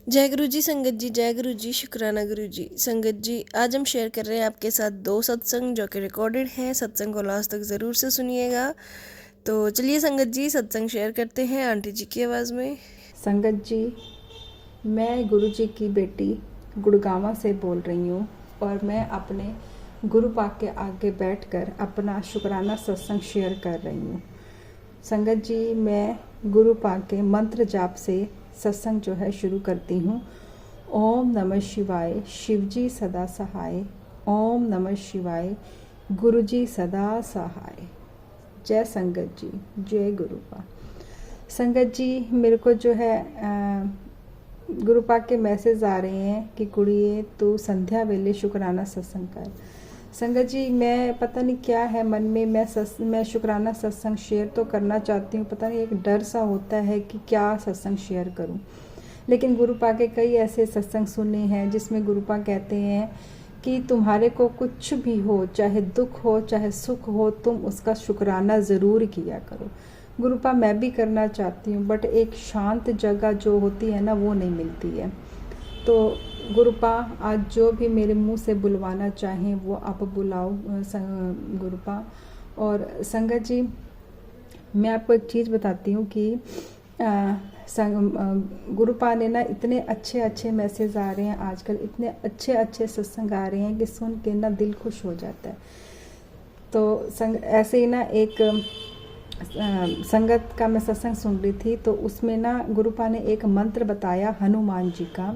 जय गुरु जी संगत जी, जय गुरु जी, शुक्राना गुरु जी। संगत जी, आज हम शेयर कर रहे हैं आपके साथ 2 सत्संग जो कि रिकॉर्डेड हैं। सत्संग को लास्ट तक ज़रूर से सुनिएगा। तो चलिए संगत जी, सत्संग शेयर करते हैं आंटी जी की आवाज़ में। संगत जी, मैं गुरु जी की बेटी गुड़गांवा से बोल रही हूँ और मैं अपने गुरु पाक के आगे बैठकर अपना शुक्राना सत्संग शेयर कर रही हूँ। संगत जी, मैं गुरु पाक के मंत्र जाप से सत्संग जो है शुरू करती हूँ। ओम नमः शिवाय, शिवजी सदा सहाय। ओम नमः शिवाय, गुरु जी सदा सहाय। जय संगत जी, जय गुरु पाक। संगत जी, मेरे को जो है गुरु पाक के मैसेज आ रहे हैं कि कुड़िए तू संध्या वेले शुक्राना सत्संग कर। संगत जी, मैं पता नहीं क्या है मन में, मैं शुक्राना सत्संग शेयर तो करना चाहती हूँ, पता नहीं एक डर सा होता है कि क्या सत्संग शेयर करूँ। लेकिन गुरु पाक के कई ऐसे सत्संग सुने हैं जिसमें गुरु पाक कहते हैं कि तुम्हारे को कुछ भी हो, चाहे दुख हो चाहे सुख हो, तुम उसका शुक्राना ज़रूर किया करो। गुरुपा मैं भी करना चाहती हूँ, बट एक शांत जगह जो होती है ना, वो नहीं मिलती है। तो गुरुपा, आज जो भी मेरे मुंह से बुलवाना चाहें वो आप बुलाओ गुरुपा। और संगत जी, मैं आपको एक चीज़ बताती हूँ कि गुरुपा ने ना इतने अच्छे अच्छे मैसेज आ रहे हैं आजकल, इतने अच्छे अच्छे सत्संग आ रहे हैं कि सुन के ना दिल खुश हो जाता है। तो ऐसे ही ना एक संगत का मैं सत्संग सुन रही थी, तो उसमें ना गुरुपा ने एक मंत्र बताया हनुमान जी का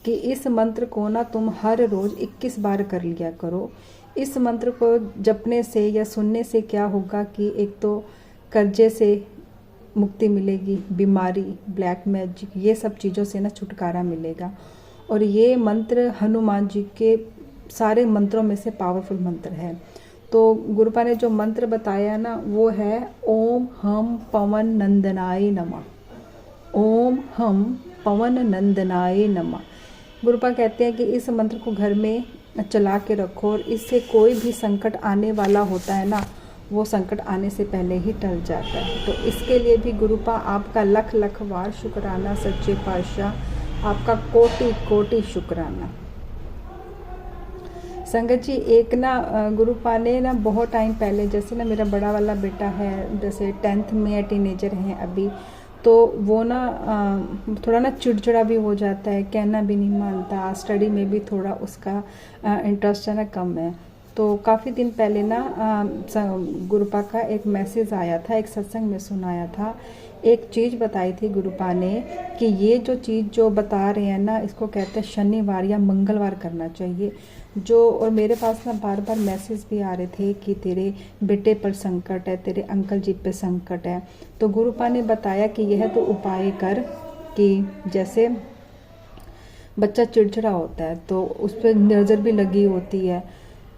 कि इस मंत्र को ना तुम हर रोज़ 21 बार कर लिया करो। इस मंत्र को जपने से या सुनने से क्या होगा कि एक तो कर्जे से मुक्ति मिलेगी, बीमारी, ब्लैक मैजिक, ये सब चीज़ों से ना छुटकारा मिलेगा। और ये मंत्र हनुमान जी के सारे मंत्रों में से पावरफुल मंत्र है। तो गुरुपा ने जो मंत्र बताया ना, वो है ओम हम पवन नंदनाय नमः। ओम हम पवन नंदनाय नमः। गुरुपा कहते हैं कि इस मंत्र को घर में चला के रखो और इससे कोई भी संकट आने वाला होता है ना, वो संकट आने से पहले ही टल जाता है। तो इसके लिए भी गुरुपा आपका लख लख बार शुक्राना। सच्चे पातशाह आपका कोटि कोटि शुक्राना। संगत जी, एक ना गुरुपा ने ना बहुत टाइम पहले, जैसे ना मेरा बड़ा वाला बेटा है, जैसे 10th में है, टीनेजर हैं अभी, तो वो ना थोड़ा ना चिड़चिड़ा भी हो जाता है, कहना भी नहीं मानता, स्टडी में भी थोड़ा उसका इंटरेस्ट है ना कम है। तो काफ़ी दिन पहले ना गुरुपा का एक मैसेज आया था, एक सत्संग में सुनाया था। एक चीज़ बताई थी गुरुपा ने कि ये जो चीज़ जो बता रहे हैं ना, इसको कहते हैं शनिवार या मंगलवार करना चाहिए। और मेरे पास ना बार बार मैसेज भी आ रहे थे कि तेरे बेटे पर संकट है, तेरे अंकल जी पे संकट है। तो गुरुपा ने बताया कि यह तो उपाय कर कि जैसे बच्चा चिड़चिड़ा होता है तो उस पर नज़र भी लगी होती है,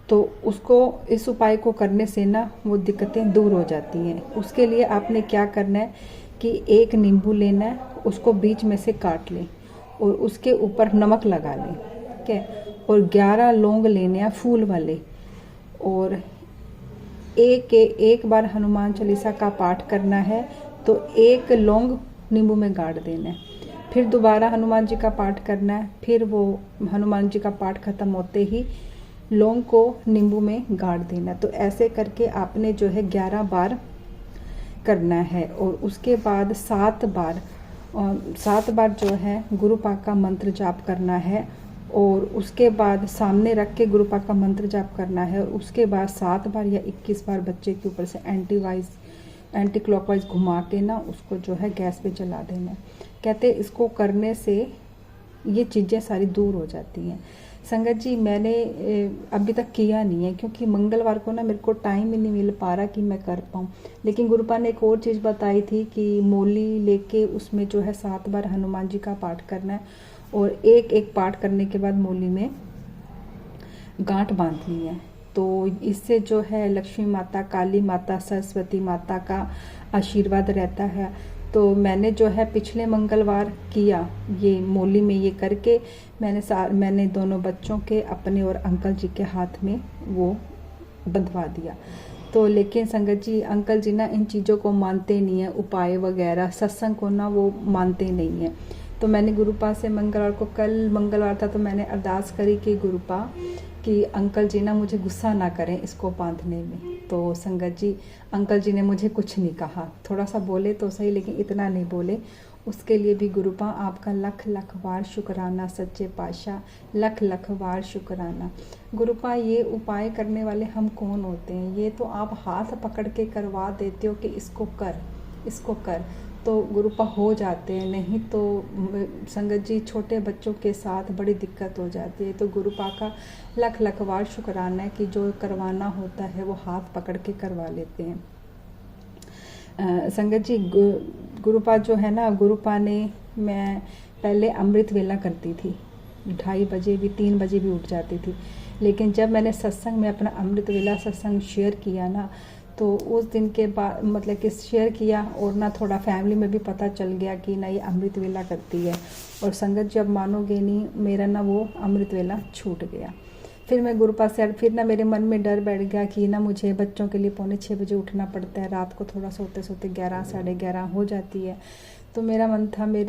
तो उसको इस उपाय को करने से ना वो दिक्कतें दूर हो जाती हैं। उसके लिए आपने क्या करना है कि एक नींबू लेना है, उसको बीच में से काट लें और उसके ऊपर नमक लगा लें, ठीक है। और 11 लौंग लेने हैं फूल वाले, और एक बार हनुमान चालीसा का पाठ करना है तो एक लौंग नींबू में गाड़ देना है। फिर दोबारा हनुमान जी का पाठ करना है, फिर वो हनुमान जी का पाठ खत्म होते ही लौंग को नींबू में गाड़ देना। तो ऐसे करके आपने जो है 11 बार करना है। और उसके बाद 7 बार जो है गुरु पाक का मंत्र जाप करना है, और उसके बाद सामने रख के गुरु पाक का मंत्र जाप करना है। और उसके बाद 7 बार या 21 बार बच्चे के ऊपर से एंटी क्लॉकवाइज घुमा के ना उसको जो है गैस पे जला देना। कहते इसको करने से ये चीज़ें सारी दूर हो जाती हैं। संगत जी, मैंने अभी तक किया नहीं है क्योंकि मंगलवार को ना मेरे को टाइम ही नहीं मिल पा रहा कि मैं कर पाऊँ। लेकिन गुरुपा ने एक और चीज़ बताई थी कि मोली लेके उसमें जो है 7 बार हनुमान जी का पाठ करना है, और एक पाठ करने के बाद मोली में गांठ बांधनी है। तो इससे जो है लक्ष्मी माता, काली माता, सरस्वती माता का आशीर्वाद रहता है। तो मैंने जो है पिछले मंगलवार किया, ये मोली में ये करके मैंने दोनों बच्चों के, अपने और अंकल जी के हाथ में वो बंधवा दिया। तो लेकिन संगत जी, अंकल जी ना इन चीज़ों को मानते नहीं हैं, उपाय वगैरह सत्संग को ना वो मानते नहीं हैं। तो मैंने गुरुपा से मंगलवार को, कल मंगलवार था, तो मैंने अरदास करी कि गुरुपा कि अंकल जी ना मुझे गुस्सा ना करें इसको बांधने में। तो संगत जी, अंकल जी ने मुझे कुछ नहीं कहा, थोड़ा सा बोले तो सही लेकिन इतना नहीं बोले। उसके लिए भी गुरुपा आपका लख लख बार शुक्राना, सच्चे पातशाह लख लख बार शुक्राना। गुरुपा ये उपाय करने वाले हम कौन होते हैं? ये तो आप हाथ पकड़ के करवा देते हो कि इसको कर, इसको कर, तो गुरुपा हो जाते हैं। नहीं तो संगत जी छोटे बच्चों के साथ बड़ी दिक्कत हो जाती है। तो गुरुपा का लख लख बार शुक्राना है कि जो करवाना होता है वो हाथ पकड़ के करवा लेते हैं। संगत जी गुरुपा जो है ना, गुरुपा ने, मैं पहले अमृत वेला करती थी, 2:30 बजे भी 3 बजे भी उठ जाती थी। लेकिन जब मैंने सत्संग में अपना अमृत वेला सत्संग शेयर किया ना, तो उस दिन के बाद मतलब कि शेयर किया और ना थोड़ा फैमिली में भी पता चल गया कि ना ये अमृत वेला करती है। और संगत जब मानोगे नहीं, मेरा ना वो अमृत वेला छूट गया। फिर मैं गुरुपा से, फिर ना मेरे मन में डर बैठ गया कि ना मुझे बच्चों के लिए 5:45 बजे उठना पड़ता है, रात को थोड़ा सोते सोते 11 साढ़े 11 हो जाती है। तो मेरे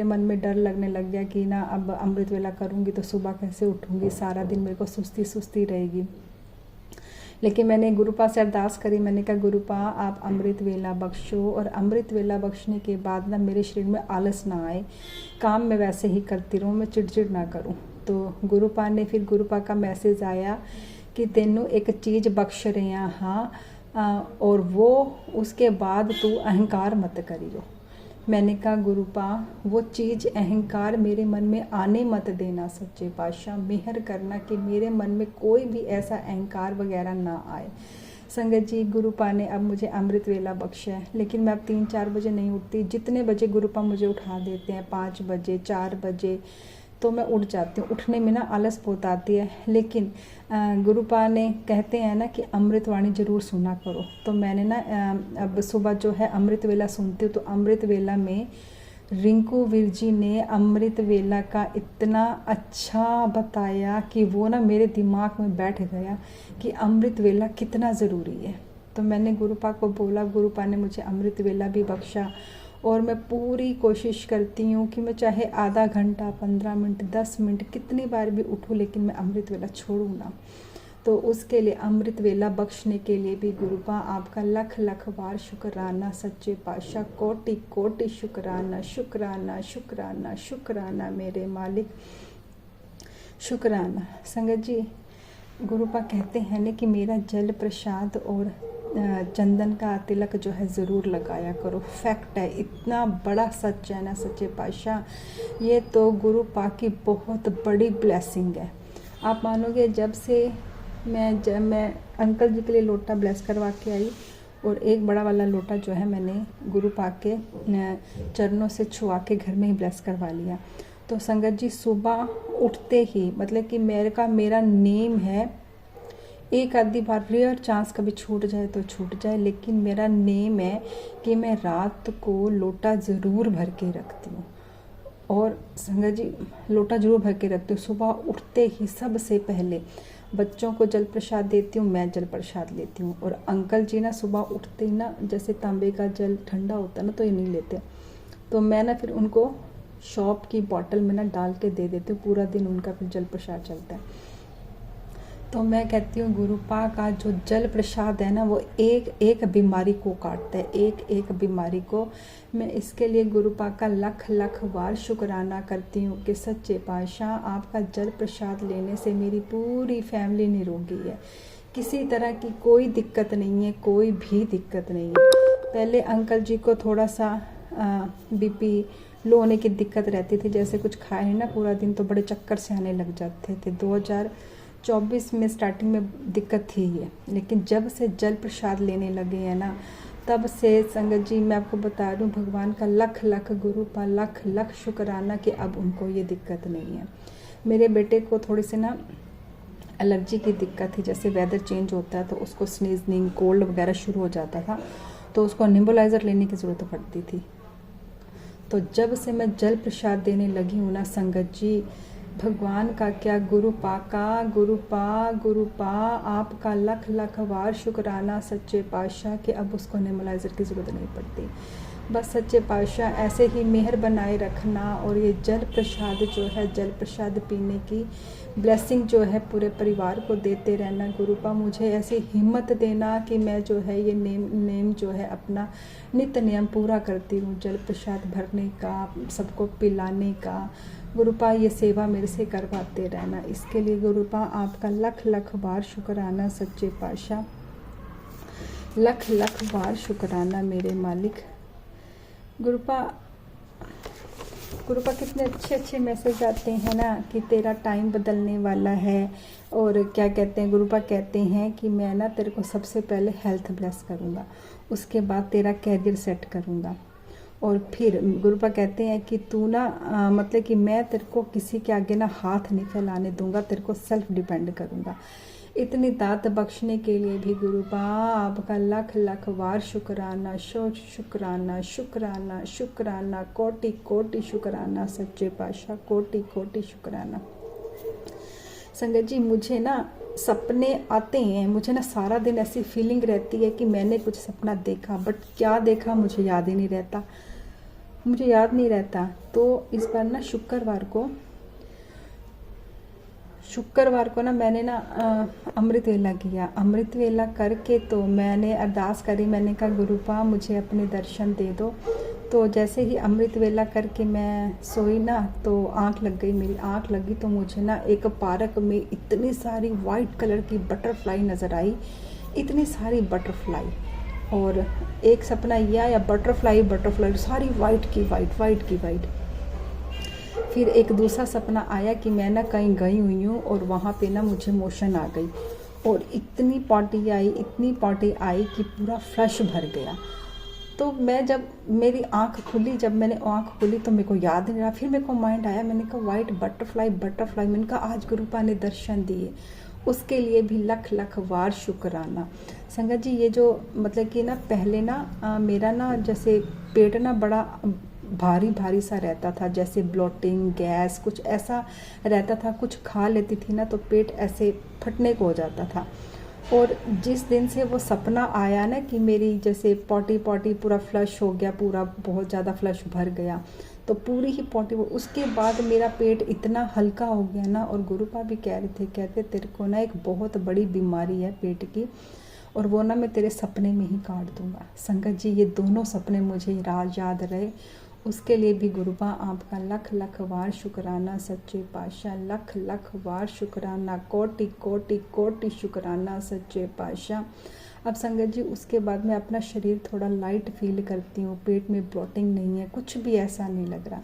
मन में डर लगने लग गया कि ना अब अमृत वेला करूँगी तो सुबह कैसे उठूँगी, सारा दिन मेरे को सुस्ती सुस्ती रहेगी। लेकिन मैंने गुरुपा से अरदास करी, मैंने कहा गुरुपा आप अमृत वेला बख्शो, और अमृत वेला बख्शने के बाद ना मेरे शरीर में आलस ना आए, काम मैं वैसे ही करती रहूँ, मैं चिड़चिड़ ना करूँ। तो गुरुपा ने, फिर गुरुपा का मैसेज आया कि तेनू एक चीज़ बख्श रहे हैं, हाँ, और वो उसके बाद तू अहंकार मत करियो। मैंने कहा गुरुपा वो चीज़ अहंकार मेरे मन में आने मत देना, सच्चे पातशाह मेहर करना कि मेरे मन में कोई भी ऐसा अहंकार वगैरह ना आए। संगत जी गुरुपा ने अब मुझे अमृत वेला बख्शा है, लेकिन मैं अब 3-4 बजे नहीं उठती। जितने बजे गुरुपा मुझे उठा देते हैं, 5 बजे 4 बजे, तो मैं उठ जाती हूँ। उठने में ना आलस बहुत आती है, लेकिन गुरुपा ने कहते हैं ना कि अमृत वाणी ज़रूर सुना करो। तो मैंने ना अब सुबह जो है अमृत वेला सुनती हूँ। तो अमृत वेला में रिंकू वीर जी ने अमृत वेला का इतना अच्छा बताया कि वो ना मेरे दिमाग में बैठ गया कि अमृत वेला कितना ज़रूरी है। तो मैंने गुरुपा को बोला, गुरुपा ने मुझे अमृत वेला भी बख्शा, और मैं पूरी कोशिश करती हूँ कि मैं चाहे आधा घंटा, 15 मिनट, 10 मिनट, कितनी बार भी उठूँ, लेकिन मैं अमृत वेला छोड़ूँ ना। तो उसके लिए अमृत वेला बख्शने के लिए भी गुरुपा आपका लख लख बार शुक्राना, सच्चे पातशाह कोटि कोटि शुक्राना, शुक्राना शुक्राना शुक्राना मेरे मालिक, शुक्राना। संगत जी गुरुपा कहते हैं ना कि मेरा जल प्रसाद और चंदन का तिलक जो है ज़रूर लगाया करो। फैक्ट है, इतना बड़ा सच है ना सच्चे पातशाह, ये तो गुरुपा की बहुत बड़ी ब्लेसिंग है। आप मानोगे जब से मैं अंकल जी के लिए लोटा ब्लेस करवा के आई, और एक बड़ा वाला लोटा जो है मैंने गुरुपा के चरणों से छुआ के घर में ही ब्लेस करवा लिया। तो संगत जी सुबह उठते ही, मतलब कि मेरा नेम है, एक आधी बार रेयर चांस कभी छूट जाए तो छूट जाए, लेकिन मेरा नेम है कि मैं रात को लोटा ज़रूर भर के रखती हूँ। और संगत जी लोटा ज़रूर भर के रखती हूँ। सुबह उठते ही सबसे पहले बच्चों को जल प्रसाद देती हूँ, मैं जल प्रसाद लेती हूँ। और अंकल जी ना सुबह उठते ही ना, जैसे तांबे का जल ठंडा होता है ना, तो ये नहीं लेते, तो मैं ना फिर उनको शॉप की बॉटल में ना डाल के दे देती हूँ। पूरा दिन उनका फिर जल प्रसाद चलता है। तो मैं कहती हूँ गुरुपा का जो जल प्रसाद है ना, वो एक एक बीमारी को काटता है, एक एक बीमारी को। मैं इसके लिए गुरुपा का लख लख बार शुक्राना करती हूँ कि सच्चे पातशाह आपका जल प्रसाद लेने से मेरी पूरी फैमिली निरोगी है, किसी तरह की कोई दिक्कत नहीं है, कोई भी दिक्कत नहीं है। पहले अंकल जी को थोड़ा सा बीपी लो होने की दिक्कत रहती थी, जैसे कुछ खाए नहीं ना पूरा दिन तो बड़े चक्कर से आने लग जाते थे। 2024 में स्टार्टिंग में दिक्कत थी ये, लेकिन जब से जल प्रसाद लेने लगे हैं ना, तब से संगत जी मैं आपको बता दूं, भगवान का लख लख गुरुपा लख लख शुक्राना कि अब उनको ये दिक्कत नहीं है। मेरे बेटे को थोड़ी सी ना एलर्जी की दिक्कत थी, जैसे वेदर चेंज होता है तो उसको स्नीजनिंग कोल्ड वगैरह शुरू हो जाता था, तो उसको निम्बुलाइज़र लेने की ज़रूरत पड़ती थी। तो जब से मैं जल प्रसाद देने लगी हूँ ना संगत जी, भगवान का क्या, गुरुपा आपका लख लख बार शुक्राना सच्चे पातशाह कि अब उसको नेबुलाइज़र की ज़रूरत नहीं पड़ती। बस सच्चे पातशाह ऐसे ही मेहर बनाए रखना, और ये जल प्रसाद जो है, जल प्रसाद पीने की ब्लेसिंग जो है पूरे परिवार को देते रहना। गुरुपा मुझे ऐसी हिम्मत देना कि मैं जो है ये नेम जो है अपना नित्य नियम पूरा करती हूँ, जल प्रसाद भरने का, सबको पिलाने का। गुरुपा ये सेवा मेरे से करवाते रहना। इसके लिए गुरुपा आपका लख लख बार शुक्राना सच्चे पातशाह, लख लख बार शुक्राना मेरे मालिक। गुरुपा कितने अच्छे अच्छे मैसेज आते हैं ना कि तेरा टाइम बदलने वाला है, और क्या कहते हैं, गुरुपा कहते हैं कि मैं ना तेरे को सबसे पहले हेल्थ ब्लेस करूँगा, उसके बाद तेरा कैरियर सेट करूँगा, और फिर गुरुपा कहते हैं कि तू ना मतलब कि मैं तेरे को किसी के आगे ना हाथ नहीं फैलाने दूंगा, तेरे को सेल्फ डिपेंड करूँगा। इतनी दात बख्शने के लिए भी गुरुपा आपका लख लख बार शुक्राना, शुक्राना शुक्राना शुक्राना, कोटि कोटि शुक्राना सच्चे पातशाह, कोटि कोटि शुक्राना। संगत जी मुझे ना सपने आते हैं, मुझे ना सारा दिन ऐसी फीलिंग रहती है कि मैंने कुछ सपना देखा, बट क्या देखा मुझे याद ही नहीं रहता, मुझे याद नहीं रहता। तो इस बार ना शुक्रवार को ना मैंने ना अमृत वेला किया। अमृत वेला करके तो मैंने अरदास करी, मैंने कहा गुरुपा मुझे अपने दर्शन दे दो। तो जैसे ही अमृत वेला करके मैं सोई ना तो आँख लग गई, मेरी आँख लगी तो मुझे ना एक पार्क में इतनी सारी वाइट कलर की बटरफ्लाई नज़र आई, इतनी सारी बटरफ्लाई। और एक सपना यह आया बटरफ्लाई सारी वाइट की वाइट। फिर एक दूसरा सपना आया कि मैं ना कहीं गई हुई हूँ और वहाँ पे ना मुझे मोशन आ गई, और इतनी पॉटी आई कि पूरा फ्लश भर गया। तो मैं जब मेरी आँख खुली, तो मेरे को याद नहीं रहा। फिर मेरे को माइंड आया, मैंने कहा वाइट बटरफ्लाई, मैंने कहा आज गुरुपा ने दर्शन दिए, उसके लिए भी लख लख बार शुक्राना। संगत जी ये जो मतलब कि ना पहले ना मेरा ना जैसे पेट ना बड़ा भारी सा रहता था, जैसे ब्लोटिंग, गैस कुछ ऐसा रहता था, कुछ खा लेती थी ना तो पेट ऐसे फटने को हो जाता था। और जिस दिन से वो सपना आया ना कि मेरी जैसे पॉटी पूरा फ्लश हो गया, पूरा बहुत ज़्यादा फ्लश भर गया, तो पूरी ही पॉटी, उसके बाद मेरा पेट इतना हल्का हो गया ना। और गुरुपा भी कह रहे थे, कहते तेरे को ना एक बहुत बड़ी बीमारी है पेट की, और वो ना मैं तेरे सपने में ही काट दूंगा। संगत जी ये दोनों सपने मुझे राज याद रहे, उसके लिए भी गुरुपा आपका लख लख बार शुक्राना सच्चे पातशाह, लख लख बार शुक्राना, कोटि कोटि कोटि शुक्राना सच्चे पातशाह। अब संगत जी उसके बाद मैं अपना शरीर थोड़ा लाइट फील करती हूँ, पेट में ब्लोटिंग नहीं है, कुछ भी ऐसा नहीं लग रहा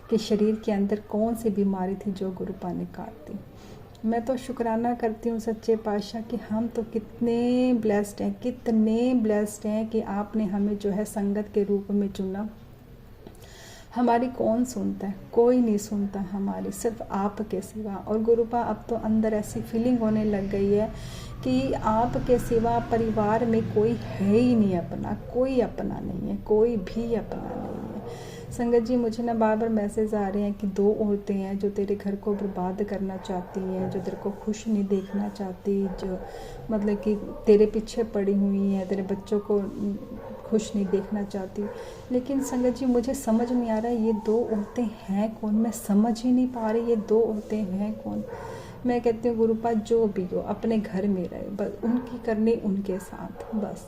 कि शरीर के अंदर कौन सी बीमारी थी जो गुरुपा ने काट दी। मैं तो शुक्राना करती हूँ सच्चे पातशाह कि हम तो कितने ब्लेस्ड हैं कि आपने हमें जो है संगत के रूप में चुना। हमारी कौन सुनता है, कोई नहीं सुनता हमारी, सिर्फ आपके सिवा। और गुरुपा अब तो अंदर ऐसी फीलिंग होने लग गई है कि आपके सिवा परिवार में कोई है ही नहीं अपना, कोई अपना नहीं है, कोई भी अपना नहीं है। संगत जी मुझे ना बार बार मैसेज आ रहे हैं कि 2 औरतें हैं जो तेरे घर को बर्बाद करना चाहती हैं, जो तेरे को खुश नहीं देखना चाहती, जो मतलब कि तेरे पीछे पड़ी हुई हैं, तेरे बच्चों को खुश नहीं देखना चाहती। लेकिन संगत जी मुझे समझ नहीं आ रहा है ये 2 औरतें हैं कौन, मैं समझ ही नहीं पा रही ये 2 औरतें हैं कौन। मैं कहती हूँ गुरुपा जो भी हो अपने घर में रहे, बस उनकी करनी उनके साथ बस।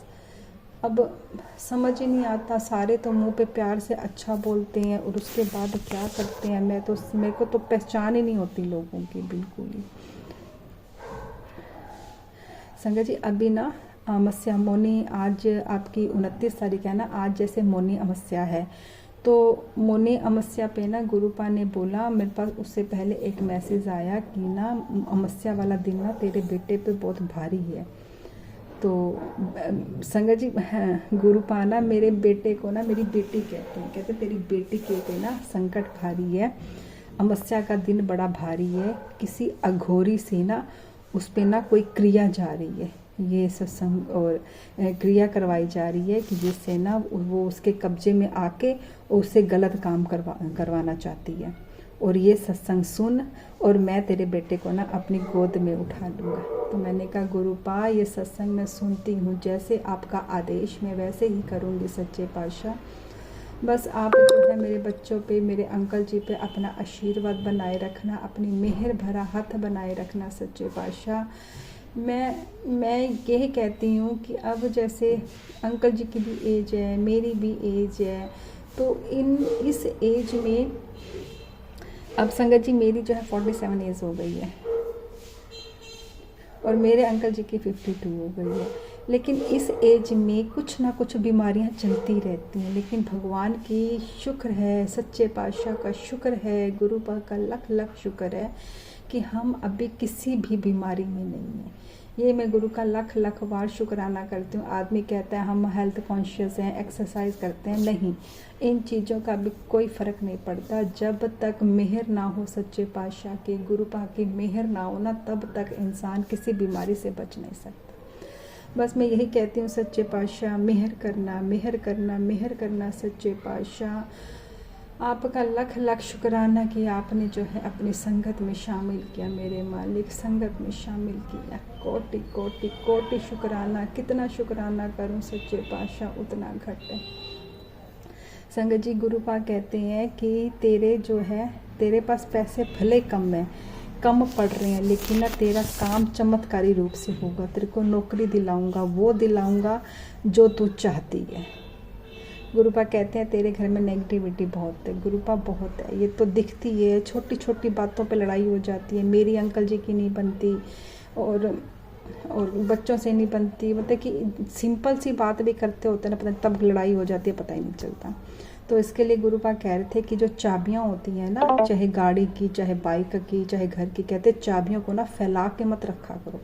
अब समझ ही नहीं आता, सारे तो मुंह पे प्यार से अच्छा बोलते हैं और उसके बाद क्या करते हैं, मेरे को तो पहचान ही नहीं होती लोगों की बिल्कुल ही। संगत जी अभी ना अमावस्या मौनी, आज आपकी 29 तारीख है ना, आज जैसे मौनी अमावस्या है, तो मौनी अमावस्या पे ना गुरुपा ने बोला, मेरे पास उससे पहले एक मैसेज आया कि ना अमावस्या वाला दिन ना तेरे बेटे पे बहुत भारी है। तो संगत जी गुरुपा ना मेरे बेटे को ना मेरी बेटी कहते तेरी बेटी के पे ना संकट भारी है, अमावस्या का दिन बड़ा भारी है, किसी अघोरी से ना उस पे ना कोई क्रिया जा रही है, ये सत्संग और क्रिया करवाई जा रही है कि जिससे ना वो उसके कब्जे में आके उससे गलत काम करवाना चाहती है। और ये सत्संग सुन और मैं तेरे बेटे को ना अपनी गोद में उठा लूँगा। तो मैंने कहा गुरुपा ये सत्संग मैं सुनती हूँ, जैसे आपका आदेश मैं वैसे ही करूँगी सच्चे पातशाह। बस आप जो है मेरे बच्चों पे, मेरे अंकल जी पे अपना आशीर्वाद बनाए रखना, अपनी मेहर भरा हाथ बनाए रखना सच्चे पातशाह। मैं यही कहती हूँ कि अब जैसे अंकल जी की भी एज है, मेरी भी एज है, तो इस एज में अब संगत जी मेरी जो है 47 एज हो गई है और मेरे अंकल जी की 52 हो गई है। लेकिन इस एज में कुछ ना कुछ बीमारियां चलती रहती हैं, लेकिन भगवान की शुक्र है, सच्चे पातशाह का शुक्र है, गुरु पाक का लख लख शुक्र है कि हम अभी किसी भी बीमारी में नहीं हैं। ये मैं गुरु का लख लख बार शुक्राना करती हूँ। आदमी कहता है हम हेल्थ कॉन्शियस हैं, एक्सरसाइज करते हैं, नहीं, इन चीज़ों का भी कोई फ़र्क नहीं पड़ता। जब तक मेहर ना हो सच्चे पातशाह की, गुरु पाक की मेहर ना हो ना, तब तक इंसान किसी बीमारी से बच नहीं सकता। बस मैं यही कहती हूँ सच्चे पातशाह मेहर करना, मेहर करना, मेहर करना सच्चे पातशाह। आपका लख लख शुक्राना कि आपने जो है अपनी संगत में शामिल किया, मेरे मालिक, संगत में शामिल किया। कोटि कोटि कोटि शुक्राना, कितना शुक्राना करूं सच्चे पातशाह, उतना घट है। संगत जी गुरु पाक कहते हैं कि तेरे पास पैसे भले कम पड़ रहे हैं, लेकिन ना तेरा काम चमत्कारी रूप से होगा। तेरे को नौकरी दिलाऊंगा, वो दिलाऊंगा जो तू चाहती है। गुरुपा कहते हैं तेरे घर में नेगेटिविटी बहुत है, गुरुपा बहुत है, ये तो दिखती है, छोटी छोटी बातों पे लड़ाई हो जाती है। मेरी अंकल जी की नहीं बनती और बच्चों से नहीं बनती, मतलब कि सिंपल सी बात भी करते होते हैं ना, पता नहीं तब लड़ाई हो जाती है, पता ही नहीं चलता। तो इसके लिए गुरुपा कह रहे थे कि जो चाबियाँ होती हैं ना, चाहे गाड़ी की, चाहे बाइक की, चाहे घर की, कहते चाबियों को ना फैला के मत रखा करो,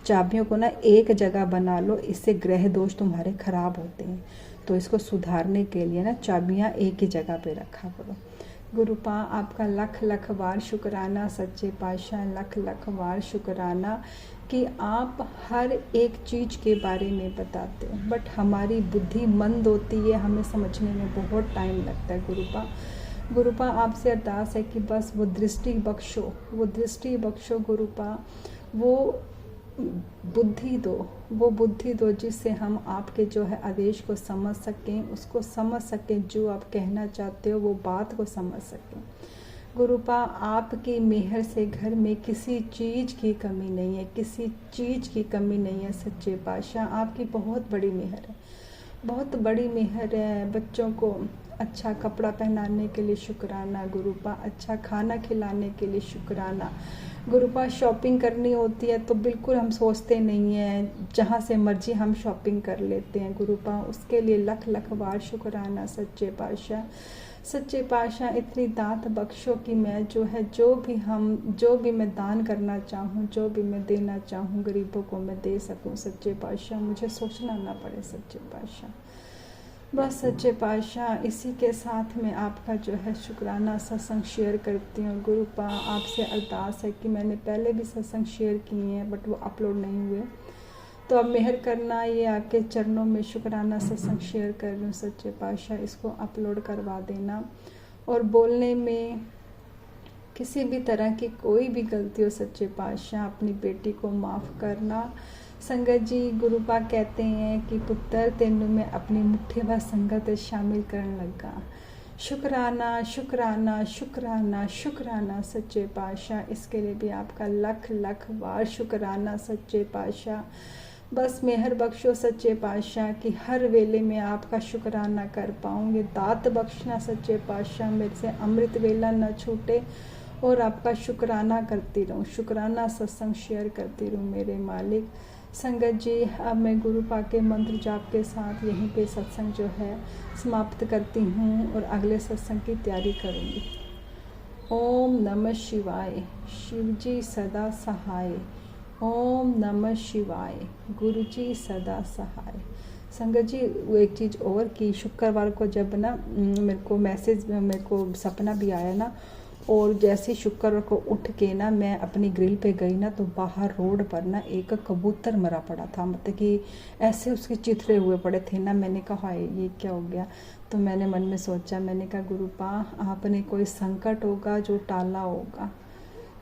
चाबियों को ना एक जगह बना लो, इससे ग्रह दोष तुम्हारे खराब होते हैं। तो इसको सुधारने के लिए ना चाबियाँ एक ही जगह पे रखा करो। गुरुपा आपका लख लख बार शुक्राना सच्चे पातशाह, लख लख बार शुक्राना कि आप हर एक चीज़ के बारे में बताते हो, बट हमारी बुद्धि मंद होती है, हमें समझने में बहुत टाइम लगता है। गुरुपा आपसे अरदास है कि बस वो दृष्टि बख्शो गुरुपा, वो बुद्धि दो जिससे हम आपके जो है आदेश को समझ सकें, उसको समझ सकें, जो आप कहना चाहते हो वो बात को समझ सकें। गुरुपा आपकी मेहर से घर में किसी चीज़ की कमी नहीं है, किसी चीज़ की कमी नहीं है सच्चे पातशाह। आपकी बहुत बड़ी मेहर है, बहुत बड़ी मेहर है। बच्चों को अच्छा कपड़ा पहनाने के लिए शुक्राना गुरुपा, अच्छा खाना खिलाने के लिए शुक्राना गुरुपा। शॉपिंग करनी होती है तो बिल्कुल हम सोचते नहीं हैं, जहाँ से मर्जी हम शॉपिंग कर लेते हैं गुरुपा, उसके लिए लख लख बार शुक्राना सच्चे पातशाह। सच्चे पातशाह इतनी दात बख्शो कि मैं जो भी मैं दान करना चाहूँ, जो भी मैं देना चाहूँ गरीबों को मैं दे सकूँ सच्चे पातशाह, मुझे सोचना ना पड़े सच्चे पातशाह। बस सच्चे पातशाह इसी के साथ में आपका जो है शुक्राना सत्संग शेयर करती हूँ गुरुपा। आपसे अरदास है कि मैंने पहले भी सत्संग शेयर किए हैं बट वो अपलोड नहीं हुए, तो अब मेहर करना, ये आपके चरणों में शुक्राना सत्संग शेयर कर रही हूँ सच्चे पातशाह, इसको अपलोड करवा देना। और बोलने में किसी भी तरह की कोई भी गलती हो सच्चे पातशाह, अपनी बेटी को माफ़ करना। संगत जी गुरुपा कहते हैं कि पुत्र तेनू में अपनी मुट्ठी भर संगत शामिल करने लगा। शुक्राना शुक्राना शुक्राना शुक्राना सच्चे पातशाह, इसके लिए भी आपका लख लख बार शुक्राना सच्चे पातशाह। बस मेहर बख्शो सच्चे पातशाह कि हर वेले में आपका शुक्राना कर पाऊँगी। दात बख्शना सच्चे पातशाह, मेरे से अमृत वेला न छूटे और आपका शुक्राना करती रहूँ, शुक्राना सत्संग शेयर करती रहूँ मेरे मालिक। संगत जी अब मैं गुरुपा के मंत्र जाप के साथ यहीं पे सत्संग जो है समाप्त करती हूँ और अगले सत्संग की तैयारी करूँगी। ओम नमः शिवाय, शिवजी सदा सहाय। ओम नमः शिवाय, गुरुजी सदा सहाय। संगत जी वो एक चीज़ और कि शुक्रवार को जब ना मेरे को सपना भी आया ना, और जैसे शुक्रवार को उठ के ना मैं अपनी ग्रिल पे गई ना, तो बाहर रोड पर ना एक कबूतर मरा पड़ा था, मतलब कि ऐसे उसके चिथड़े हुए पड़े थे ना। मैंने कहा ये क्या हो गया, तो मैंने मन में सोचा, मैंने कहा गुरुपा आपने कोई संकट होगा जो टाला होगा,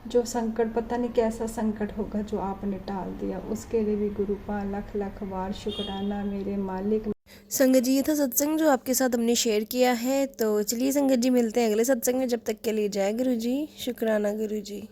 जो संकट पता नहीं कैसा संकट होगा जो आपने टाल दिया, उसके लिए भी गुरुपा लख लख बार शुक्राना मेरे मालिक। संगत जी, ये था सत्संग जो आपके साथ हमने शेयर किया है। तो चलिए संगत जी, मिलते हैं अगले सत्संग में। जब तक के लिए जय गुरु जी, शुक्राना गुरु जी।